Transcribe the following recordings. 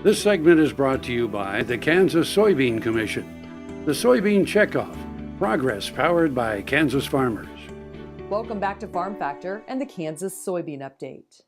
This segment is brought to you by the Kansas Soybean Commission. The Soybean Checkoff, progress powered by Kansas farmers. Welcome back to Farm Factor and the Kansas Soybean Update.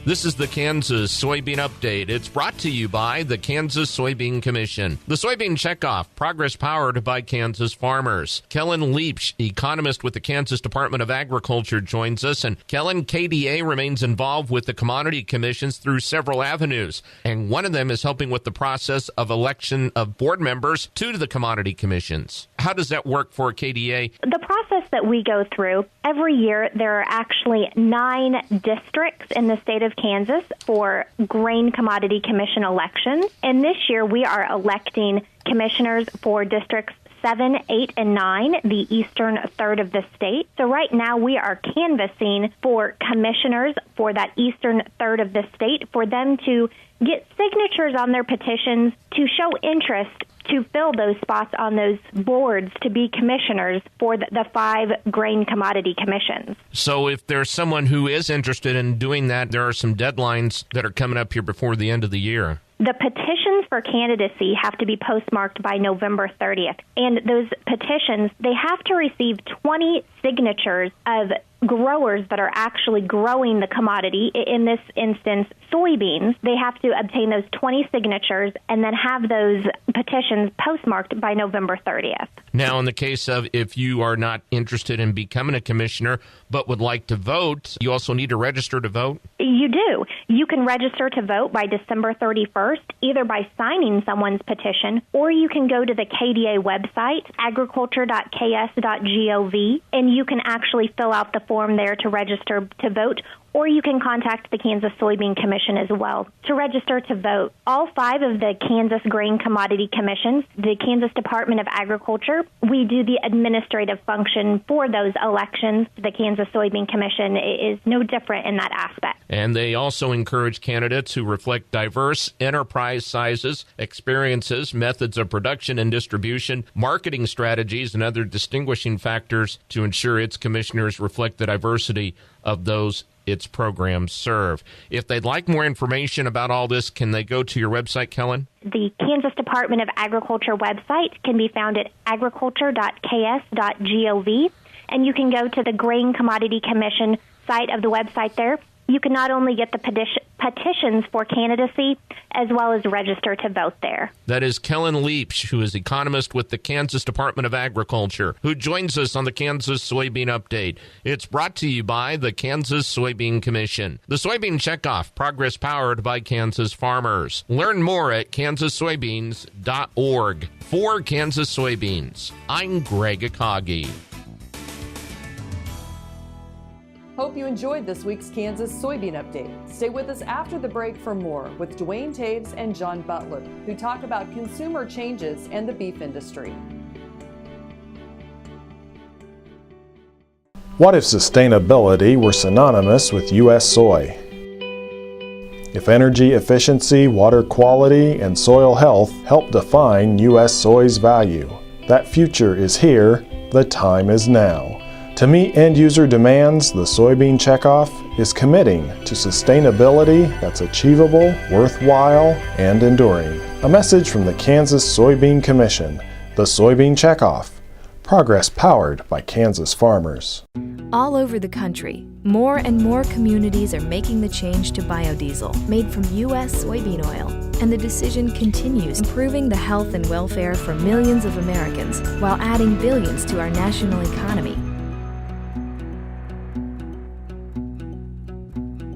This is the Kansas Soybean Update. It's brought to you by the Kansas Soybean Commission. The Soybean Checkoff, progress powered by Kansas farmers. Kellen Liebsch, economist with the Kansas Department of Agriculture, joins us, and Kellen KDA remains involved with the commodity commissions through several avenues, and one of them is helping with the process of election of board members to the commodity commissions. How does that work for KDA? The process that we go through, every year there are actually 9 districts in the state of Kansas for grain commodity commission elections. And this year we are electing commissioners for districts 7, 8, and 9, the eastern third of the state. So right now we are canvassing for commissioners for that eastern third of the state for them to get signatures on their petitions to show interest to fill those spots on those boards to be commissioners for the 5 grain commodity commissions. So if there's someone who is interested in doing that, there are some deadlines that are coming up here before the end of the year. The petitions for candidacy have to be postmarked by November 30th. And those petitions, they have to receive 20 signatures of growers that are actually growing the commodity. In this instance, soybeans. They have to obtain those 20 signatures and then have those petitions postmarked by November 30th. Now, in the case of if you are not interested in becoming a commissioner but would like to vote, you also need to register to vote? You do. You can register to vote by December 31st, either by signing someone's petition, or you can go to the KDA website, agriculture.ks.gov, and you can actually fill out the form there to register to vote, or you can contact the Kansas Soybean Commission as well to register to vote. All 5 of the Kansas Grain Commodity Commissions, the Kansas Department of Agriculture, we do the administrative function for those elections. The Kansas Soybean Commission is no different in that aspect. And they also encourage candidates who reflect diverse enterprise sizes, experiences, methods of production and distribution, marketing strategies, and other distinguishing factors to ensure its commissioners reflect the diversity of those its programs serve. If they'd like more information about all this, can they go to your website, Kellen? The Kansas Department of Agriculture website can be found at agriculture.ks.gov, and you can go to the Grain Commodity Commission site of the website there. You can not only get the petitions for candidacy, as well as register to vote there. That is Kellen Liebsch, who is economist with the Kansas Department of Agriculture, who joins us on the Kansas Soybean Update. It's brought to you by the Kansas Soybean Commission. The Soybean Checkoff, progress powered by Kansas farmers. Learn more at kansassoybeans.org. For Kansas Soybeans, I'm Greg Akagi. Hope you enjoyed this week's Kansas Soybean Update. Stay with us after the break for more with Dwayne Taves and John Butler, who talk about consumer changes and the beef industry. What if sustainability were synonymous with U.S. soy? If energy efficiency, water quality, and soil health help define U.S. soy's value, that future is here, the time is now. To meet end-user demands, the Soybean Checkoff is committing to sustainability that's achievable, worthwhile, and enduring. A message from the Kansas Soybean Commission, the Soybean Checkoff, progress powered by Kansas farmers. All over the country, more and more communities are making the change to biodiesel made from U.S. soybean oil. And the decision continues, improving the health and welfare for millions of Americans while adding billions to our national economy.